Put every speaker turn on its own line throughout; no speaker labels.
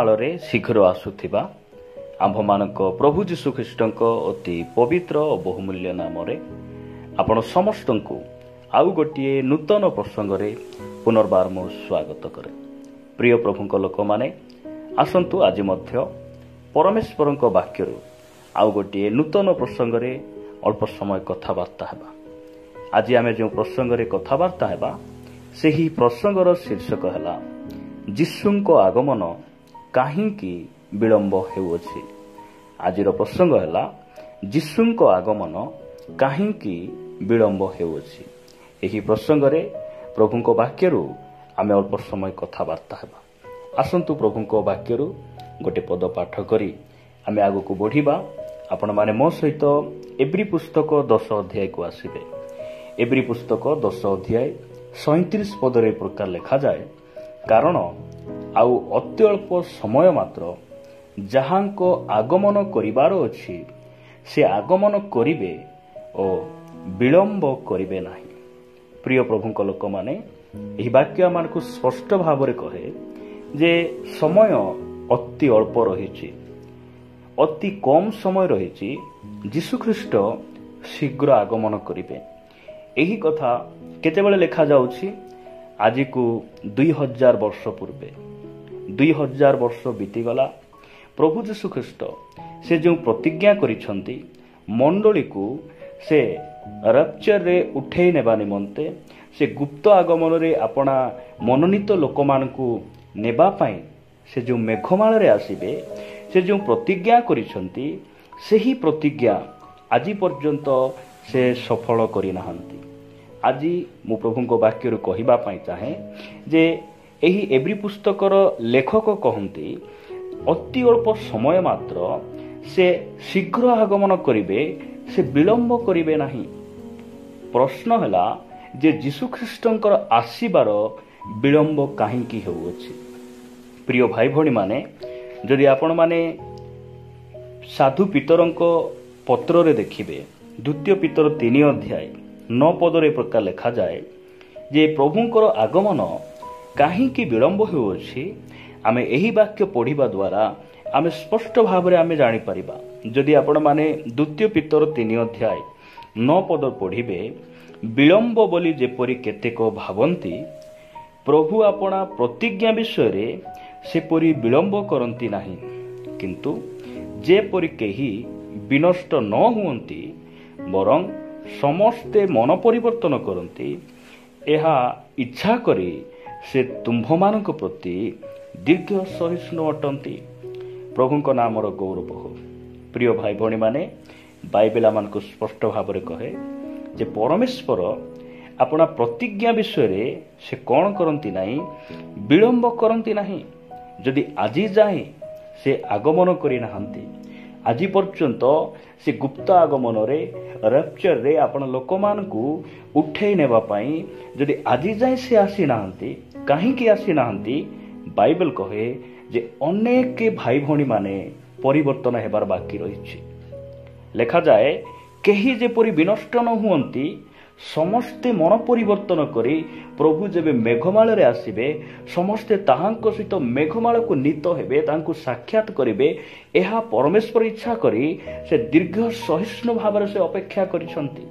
मेघमाଳରେ शीघ्र आसुथिबा आम्भमानक प्रभु जीशु ख्रीष्टଙ୍କ अति पवित्र और बहुमूल्य नाम आपण समस्त को आउ गोटे नूतन प्रसंग पुनर्बार मु स्वागत करे। प्रिय प्रभु लोक माने आसंतु आज मध्य परमेश्वर वाक्य आउ गोटे नूतन प्रसंग अल्प समय कथबार्ता हेबा। आज आमे जो प्रसंग कथबार्ता हेबा सेही प्रसंगर शीर्षक है जीशुଙ୍କ आगमन काहींकी विलंब हेउछि। आजिर प्रसंग है जीशुଙ୍କ आगमन काहींकी विलंब हेउछि। एही प्रसंग रे प्रभुଙ୍କ वाक्यरु आमे अल्प समय कथबार्ता हेबा। आसंतु प्रभुଙ୍କ वाक्यरु गोटे पद पाठ करी आमे आगु को बढ़िबा। आपण माने मो सहित एब्री पुस्तक 10 अध्याय को आसीबे। एब्री पुस्तक 10 अध्याय 37 पदरे प्रकार लिखा जाए, कारण आउ अति अल्प समय मात्र जहांको आगमन करिवार अछि से आगमन करिवे ओ विलंब करिवे नाही। प्रिय प्रभुଙ୍କ लोक माने एही वाक्य मानकु स्पष्ट भाव रे कहे जे समय अति अल्प रहिछि, अति कम समय रहिछि। जीशु ख्रीष्ट शीघ्र आगमन करिवे। एही कथा केतेबेले लिखा जाउछि आज को 2000 वर्ष पूर्वे 2000 वर्ष बीतीगला। प्रभु जीशु ख्रीष्ट से जो प्रतिज्ञा करिछंती मंडली को से रैप्चर रे उठेई नेबा निमंते से गुप्त आगमन रे अपना मनोनीत लोक मानकु नेबा पई से जो मेघमाल रे आसीबे से जो प्रतिज्ञा करिछंती सेही प्रतिज्ञा आज पर्यंत से सफल करि नाहंती। आज मु प्रभुଙ୍କ वाक्यरु कहिबा पई चाहे जे एही एब्री पुस्तकर लेखक कहंती अति अल्प समय मात्र से शीघ्र आगमन करिवे, से विलंब करिवे नाही। प्रश्न हैला जे जीशु ख्रीष्टंकर आसीबार विलंब काहींकी हेउछि। प्रिय भाई भणी माने जदि आपण माने साधु पितरंक पत्र रे देखिबे द्वितीय पितर 3 अध्याय 9 पदरे प्रकार लिखा जाए जे प्रभुंकर आगमन काहींकी विलंब हेउछि। आमे एही वाक्य पढ़िबा द्वारा आमे स्पष्ट भाव रे आमे जानि परिबा। जदि आपण माने द्वितीय पितर 3 अध्याय 9 पद पढ़िबे, विलंब बोली जेपरि केतेक भावंती प्रभु आपणा प्रतिज्ञा विषय रे सेपरि विलंब करंती नाही, किंतु जेपरि केही विनष्ट न हुअंती बरं समस्ते मन परिवर्तन करती यह इच्छा करी से तुम्भमानक प्रति दीर्घ सहिष्णु अटंती। प्रभुଙ୍କ नामर गौरव हो। प्रिय भाई भणी माने बाइबल आमको स्पष्ट भाव में कहे जे परमेश्वर अपना प्रतिज्ञा विषय रे से कौन करती नहीं, विलंब करती नहीं। जदि आज जाए से आगमन करी नाहंती, आज पर्यंत से गुप्त आगमन रे रैप्चर रे आपण लोक मानकु उठेई नेबा पई जदि आज जाए से आसी नाहंती, काहींकी आसी नाहंती, बाइबल कहे जे अनेक भाई भणी माने परिवर्तन हेबार बाकी रहिछि। लेखा जाए केही जेपरि विनष्ट न हुअंती समस्ते मन परिवर्तन करी प्रभु जेबे मेघमाल रे आसीबे समस्ते ताहांको सहित मेघमाल को नीत हेबे, तांको साक्षात करिवे। एहा परमेश्वर इच्छा करी से दीर्घ सहिष्णु भाव से अपेक्षा करिसंती।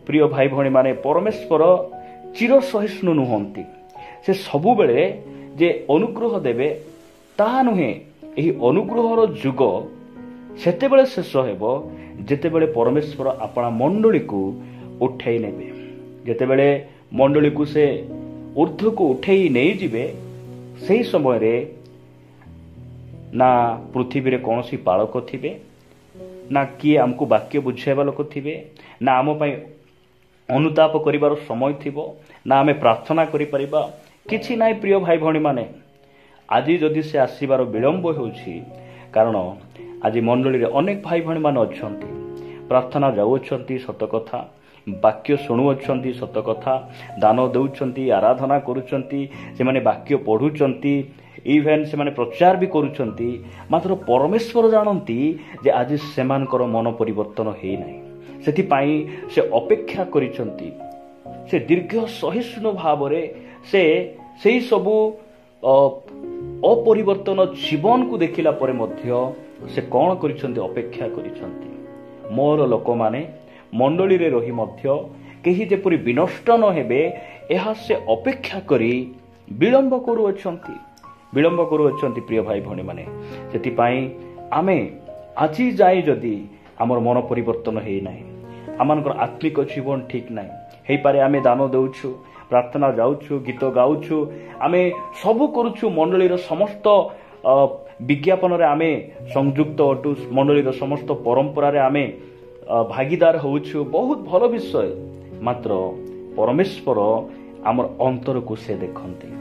प्रिय भाई भणी माने परमेश्वर चिर सहिष्णु नुहंती। से सबु बेले जे अनुग्रह देबे ताहा नुहे। एही अनुग्रहर जुग सेते बेले शेष हेबो जेतेबेले परमेश्वर अपना मंडली को उठेई नेबे। जेतेबेले मंडली को से ऊर्ध्व को उठेई नहीं जिबे सही समय रे ना पृथ्वी रे कौनसी पालक थिबे, ना किए आमको वाक्य बुझाइबा लोक थिबे, ना आम पई अनुताप करिबार समय थिबो, ना आमे प्रार्थना करि परिबा, किछि नाइ। प्रिय भाई भणी माने आज जदि से आसीबार विलंब होउछि कारण आज मंडली रे अनेक भाई भणी माने अछंती, प्रार्थना जाउछंती सत कथा, वाक्य शुणुअछंती सत कथा, दान देउछंती, आराधना करूछंती, से माने वाक्य पढुछंती, इवेन से माने प्रचार भी करूछंती, मात्र परमेश्वर जानती जे आज सेमानकर मन परिवर्तन हेई नाही। सेथि पई से अपेक्षा करिछंती। से दीर्घ सहिष्णु भाव से सबु अपरिवर्तन जीवन को देखिला परे मध्य से कौन करिसंती अपेक्षा करिसंती मोर लोक माने मंडली रे रही मध्य केही जेपरि विनष्ट न हेबे एहा से अपेक्षा करी विलंब करूअछंती प्रिय भाई भणी माने सेति पई आमे आजी जाई जदि हमर मन परिवर्तन हेई नाही आमनकर आत्मिक जीवन ठीक नाही हेई पारे आमे दान देउछु प्रार्थना जाउछु गीत गाउछु आमे सब करूछु मंडली रो समस्त विज्ञापन रे आमे संयुक्त अटु मंडली रो समस्त परंपरा रे आमे भागीदार होउछु बहुत भलो विषय मात्र परमेश्वर आमर अंतर को से देखंती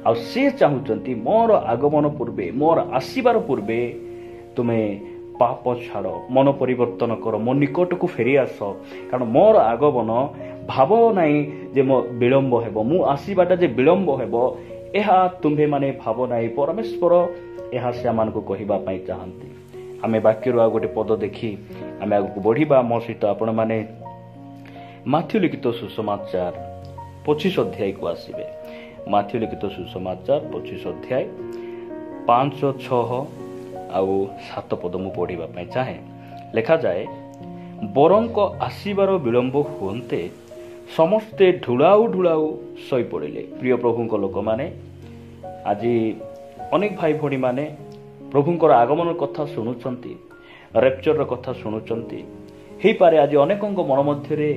आ से चाहूचंती मोर आगमन पूर्वे मोर आसीबार पूर्वे तुमे पाप छाड़ मन परिवर्तन कर मो निकट को फेरी आस कारण मोर आगमन भाव नाई जे मो विलंब हेबो मु आसीबाटा जे विलंब हेबो एहा तुम्भे माने भाव नाई परमेश्वर एहा से आमान को कहिबा पई चाहंती आमे वाक्य रो गोटे पद देखी आमे आगु बढ़िबा मो सहित आपण माने माथ्यू लिखित सुसमाचार 25 अध्याय को आसीबे माथ्यू लिखित सुसमाचार 25 अध्याय 5 6 आउ 7 पद मु पढ़िबा पई चाहे लेखा जाए बरंक आसीबार विलंब हुंते समस्ते ढुलाऊ ढुलाऊ सई पड़िले प्रिय प्रभुंक लोक माने आज अनेक भाई भणी माने प्रभुंकर आगमन कथा शुणुचंती रेप्चर कथा शुणुचंती हेई पारे आज अनेकंक मन मध्य रे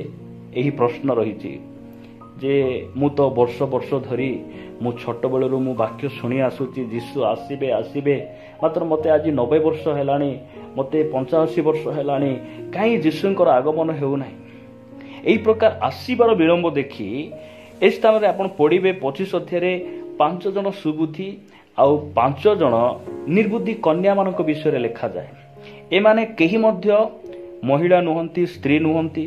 एही प्रश्न रही जे मु तो वर्ष वर्ष धरी मु छोट बेलू मु वाक्य शुणी आसुची जीशु आसीबे आसीबे मात्र मते आज 90 वर्ष हेलानी मते 85 वर्ष हेलानी काई जीशुंकर आगमन हेउ नाही एही प्रकार आसीबार विलंब देखी ए स्थान रे आपण पढिबे 25 अध्याय रे 5 जन सुबुद्धि आउ 5 जन निर्बुद्धि कन्या मानक विषय रे लिखा जाय ए माने केही मध्य महिला नुहंती स्त्री नुहंती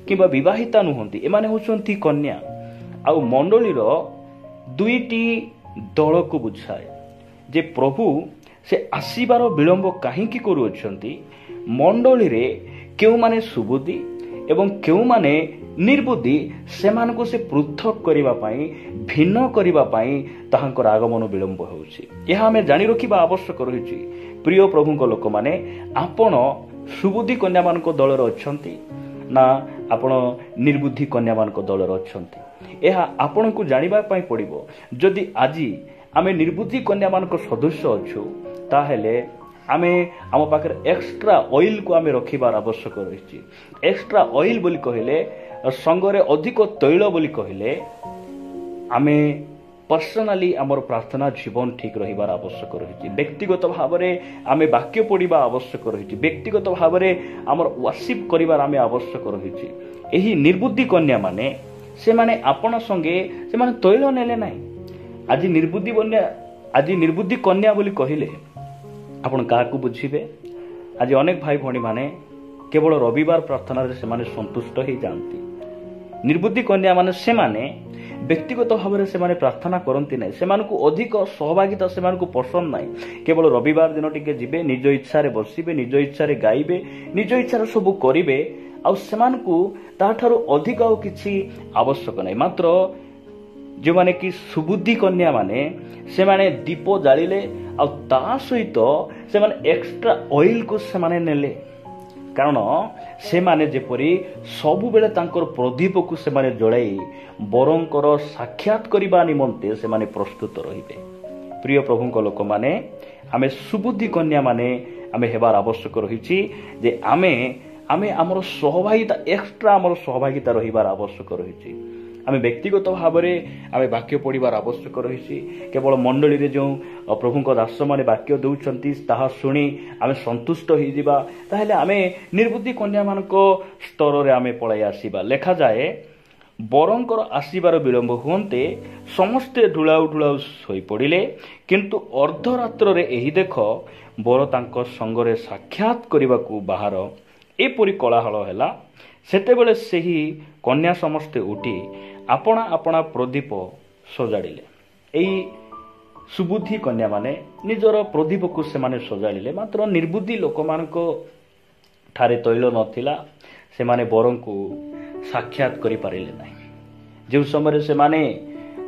किबा विवाहिता नुहंती ए माने होचंती कन्या आउ मंडली रो दुईटी दल को बुझाए जे प्रभु से आसीबार विलंब काहींकी करूछंती मंडली रे केउ माने सुबुद्धि एवं केउ माने निर्बुद्धि सेमान को से पृथक करिबा पई भिन्न करिबा पई ताहांकर आगमन विलंब होउची एहा हमें जानि रखिबा आवश्यक रहिची प्रिय प्रभुंक लोक माने आपण सुबुद्धि कन्या मान को दल रो अछंती ना आपण निर्बुद्धि कन्या मान को दल रो अछंती एहा आपण को जानिबा पई पड़िबो जदि आजी आमे निर्बुद्धि कन्या मान को सदस्य अछु ताहेले आमे आम पाखरे एक्स्ट्रा ऑयल को आमे रखिबार आवश्यक रहिछि एक्स्ट्रा ऑयल बोली कहिले संगरे अधिक तैल बोली कहिले आमे पर्सनाली आमर प्रार्थना जीवन ठीक रहिबार आवश्यक रहिछि व्यक्तिगत भाव रे आमे वाक्य पढ़िबा आवश्यक रहिछि व्यक्तिगत भाव रे आमर वर्शिप करिबार आमे आवश्यक रहिछि एही निर्बुद्धि कन्या माने से माने आपण संगे से माने तैल नेले नाही आज निर्बुद्धि कन्या बोली कहिले आपण काकू बुझिबे आज अनेक भाई भणी माने केवल रविवार प्रार्थना रे से माने संतुष्ट ही जानती निर्बुद्धि कन्या माने से माने व्यक्तिगत भाव में से प्रार्थना करती ना से अधिक सहभागिता से पसंद ना केवल रविवार दिन टिके जीवे निज इच्छा रे बसिबे निज इच्छा रे गाइबे निज इच्छा सब करिवे आ ताठारु अधिक आउ किछि आवश्यक नहीं मात्र जो माने कि सुबुद्धि कन्या माने से माने दीप जालिले आ ता सहित से माने एक्स्ट्रा ऑयल को से माने नेले कारण से माने जेपरी सबु बेले तांकर प्रदीप को से माने जळाई बरंकर साक्षात करिबा निमंते से माने प्रस्तुत रहिबे प्रिय प्रभुंक लोक माने आमे सुबुद्धि कन्या माने आमे हेबार आवश्यक रहिछि जे आमे आमर सहभागिता एक्स्ट्रा आमर सहभागिता रहिबार आवश्यक रहिछि आमे व्यक्तिगत भाव में आमे वाक्य पढ़िबार आवश्यक रहिछि केवल मंडली रे जो प्रभुंक दास माने वाक्य दउछंती ताहा सुनी आमे संतुष्ट होई जिबा ताहेले आमे निर्बुद्धि कन्या मानको स्तर रे आमे पळाई आसीबा लेखा जाए बरंकर आसीबार विलंब हुंते समस्ते ढुलाउ ढुलाउ सोई पड़िले किंतु अर्धरात्र रे एही देख बर तांको संगरे साक्षात करिबाकू बाहर एपरि कोलाहल हैला सेतेबेले सेही कन्या समस्ते उठी आपणा आपणा प्रदीप सजाड़िले एई सुबुद्धि कन्या माने निजर प्रदीप को से माने सजाड़िले मात्र निर्बुद्धि लोक मानको ठारे तैल नथिला से माने बरं को साक्षात करि पारिले नाही जे समय से माने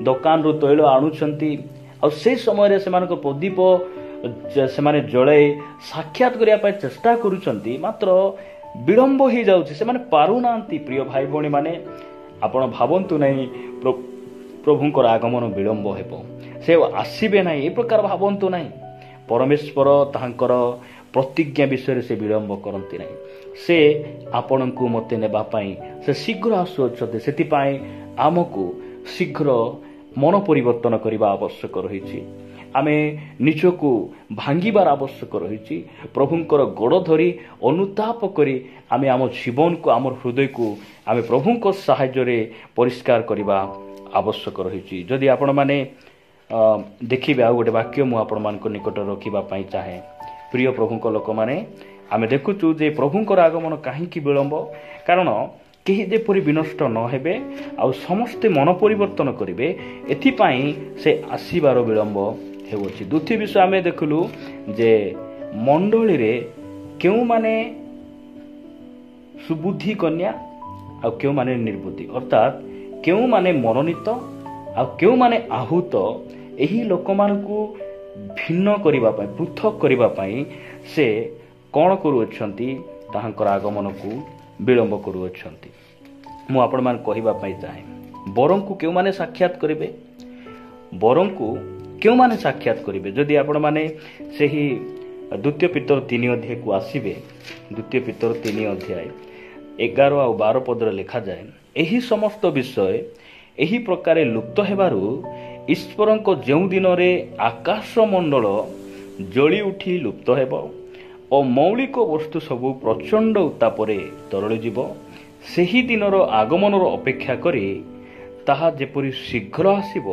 दुकान रु तैल आणुछंती ଆଉ ସେ ସମୟରେ ସେମାନଙ୍କ ପ୍ରଦୀପ ସେମାନେ ଜଳାଇ ସାକ୍ଷାତ କରିବା ପାଇଁ ଚେଷ୍ଟା କରୁଛନ୍ତି, ମାତ୍ର ବିଳମ୍ବ ହେଇଯାଉଛି, ସେମାନେ ପାରୁନାହାନ୍ତି। ପ୍ରିୟ ଭାଇ ଭଉଣୀମାନେ, ଆପଣ ଭାବନ୍ତୁ ନାହିଁ ପ୍ରଭୁଙ୍କର ଆଗମନ ବିଳମ୍ବ ହେବ, ସେ ଆସିବେ ନାହିଁ, ଏ ପ୍ରକାର ଭାବନ୍ତୁ ନାହିଁ। ପରମେଶ୍ୱର ତାହାଙ୍କର ପ୍ରତିଜ୍ଞା ବିଷୟରେ ସେ ବିଳମ୍ବ କରନ୍ତି ନାହିଁ। ସେ ଆପଣଙ୍କୁ ମୋତେ ନେବା ପାଇଁ ସେ ଶୀଘ୍ର ଆସୁଅଛନ୍ତି। ସେଥିପାଇଁ ଆମକୁ ଶୀଘ୍ର ମନ ପରିବର୍ତ୍ତନ କରିବା ଆବଶ୍ୟକ ରହିଛି। ଆମେ ନିଜକୁ ଭାଙ୍ଗିବାର ଆବଶ୍ୟକ ରହିଛି। ପ୍ରଭୁଙ୍କର ଗୋଡ଼ ଧରି ଅନୁତାପ କରି ଆମେ ଆମ ଜୀବନକୁ, ଆମର ହୃଦୟକୁ ଆମେ ପ୍ରଭୁଙ୍କ ସାହାଯ୍ୟରେ ପରିଷ୍କାର କରିବା ଆବଶ୍ୟକ ରହିଛି। ଯଦି ଆପଣମାନେ ଦେଖିବେ, ଆଉ ଗୋଟେ ବାକ୍ୟ ମୁଁ ଆପଣମାନଙ୍କ ନିକଟରେ ରଖିବା ପାଇଁ ଚାହେଁ। ପ୍ରିୟ ପ୍ରଭୁଙ୍କ ଲୋକମାନେ, ଆମେ ଦେଖୁଛୁ ଯେ ପ୍ରଭୁଙ୍କର ଆଗମନ କାହିଁକି ବିଳମ୍ବ? କାରଣ କେହି ଯେପରି ବିନଷ୍ଟ ନ ହେବେ ଆଉ ସମସ୍ତେ ମନ ପରିବର୍ତ୍ତନ କରିବେ, ଏଥିପାଇଁ ସେ ଆସିବାର ବିଳମ୍ବ ହେଉଅଛି। ଦ୍ୱିତୀୟ ବିଷୟ ଆମେ ଦେଖିଲୁ ଯେ ମଣ୍ଡଳୀରେ କେଉଁମାନେ ସୁବୁଦ୍ଧି କନ୍ୟା ଆଉ କେଉଁମାନେ ନିର୍ବୁଦ୍ଧି, ଅର୍ଥାତ୍ କେଉଁମାନେ ମନୋନୀତ ଆଉ କେଉଁମାନେ ଆହୁତ, ଏହି ଲୋକମାନଙ୍କୁ ଭିନ୍ନ କରିବା ପାଇଁ, ପୃଥକ କରିବା ପାଇଁ ସେ କ'ଣ କରୁଅଛନ୍ତି? ତାହାଙ୍କର ଆଗମନକୁ ବିଳମ୍ବ କରୁଅଛନ୍ତି। ମୁଁ ଆପଣମାନଙ୍କୁ କହିବା ପାଇଁ ଚାହେଁ, ବରଙ୍କୁ କେଉଁମାନେ ସାକ୍ଷାତ କରିବେ? ବରଙ୍କୁ କେଉଁମାନେ ସାକ୍ଷାତ କରିବେ? ଯଦି ଆପଣମାନେ ସେହି ଦ୍ୱିତୀୟ ପିତର 3 ଅଧ୍ୟାୟକୁ ଆସିବେ, ଦ୍ୱିତୀୟ ପିତର 3 ଅଧ୍ୟାୟ 11 ଆଉ 12 ପଦରେ ଲେଖାଯାଏ, ଏହି ସମସ୍ତ ବିଷୟ ଏହି ପ୍ରକାରେ ଲୁପ୍ତ ହେବାରୁ ଈଶ୍ୱରଙ୍କ ଯେଉଁ ଦିନରେ ଆକାଶମଣ୍ଡଳ ଜଳି ଉଠି ଲୁପ୍ତ ହେବ ଓ ମୌଳିକ ବସ୍ତୁ ସବୁ ପ୍ରଚଣ୍ଡ ଉତ୍ତାପରେ ତରଳିଯିବ, ସେହି ଦିନର ଆଗମନର ଅପେକ୍ଷା କରି ତାହା ଯେପରି ଶୀଘ୍ର ଆସିବ,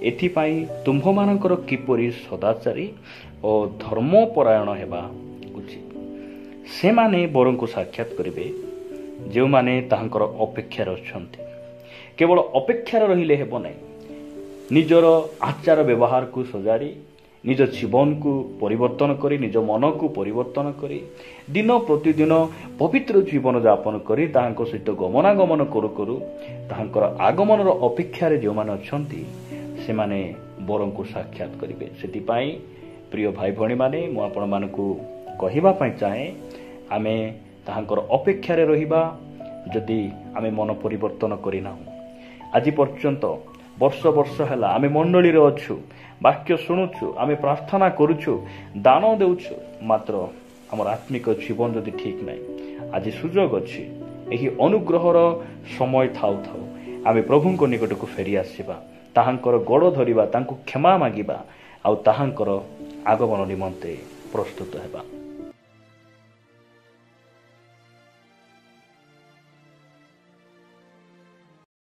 ଏଥିପାଇଁ ତୁମ୍ଭମାନଙ୍କର କିପରି ସଦାଚାରୀ ଓ ଧର୍ମପରାୟଣ ହେବା ଉଚିତ। ସେମାନେ ବରଙ୍କୁ ସାକ୍ଷାତ କରିବେ ଯେଉଁମାନେ ତାହାଙ୍କର ଅପେକ୍ଷାରେ ଅଛନ୍ତି। କେବଳ ଅପେକ୍ଷାରେ ରହିଲେ ହେବ ନାହିଁ। ନିଜର ଆଚାର ବ୍ୟବହାରକୁ ସଜାଡ଼ି, ନିଜ ଜୀବନକୁ ପରିବର୍ତ୍ତନ କରି, ନିଜ ମନକୁ ପରିବର୍ତ୍ତନ କରି, ଦିନ ପ୍ରତିଦିନ ପବିତ୍ର ଜୀବନଯାପନ କରି ତାହାଙ୍କ ସହିତ ଗମନାଗମନ କରୁ କରୁ ତାହାଙ୍କର ଆଗମନର ଅପେକ୍ଷାରେ ଯେଉଁମାନେ ଅଛନ୍ତି, ସେମାନେ ବରଙ୍କୁ ସାକ୍ଷାତ କରିବେ। ସେଥିପାଇଁ ପ୍ରିୟ ଭାଇ ଭଉଣୀମାନେ, ମୁଁ ଆପଣମାନଙ୍କୁ କହିବା ପାଇଁ ଚାହେଁ, ଆମେ ତାହାଙ୍କର ଅପେକ୍ଷାରେ ରହିବା। ଯଦି ଆମେ ମନ ପରିବର୍ତ୍ତନ କରିନାହୁଁ, ଆଜି ପର୍ଯ୍ୟନ୍ତ ବର୍ଷ ବର୍ଷ ହେଲା ଆମେ ମଣ୍ଡଳୀରେ ଅଛୁ, ବାକ୍ୟ ଶୁଣୁଛୁ, ଆମେ ପ୍ରାର୍ଥନା କରୁଛୁ, ଦାନ ଦେଉଛୁ, ମାତ୍ର ଆମର ଆତ୍ମିକ ଜୀବନ ଯଦି ଠିକ୍ ନାହିଁ, ଆଜି ସୁଯୋଗ ଅଛି। ଏହି ଅନୁଗ୍ରହର ସମୟ ଥାଉ ଥାଉ ଆମେ ପ୍ରଭୁଙ୍କ ନିକଟକୁ ଫେରି ଆସିବା, ତାହାଙ୍କର ଗୋଡ଼ ଧରିବା, ତାଙ୍କୁ କ୍ଷମା ମାଗିବା ଆଉ ତାହାଙ୍କର ଆଗମନ ନିମନ୍ତେ ପ୍ରସ୍ତୁତ ହେବା।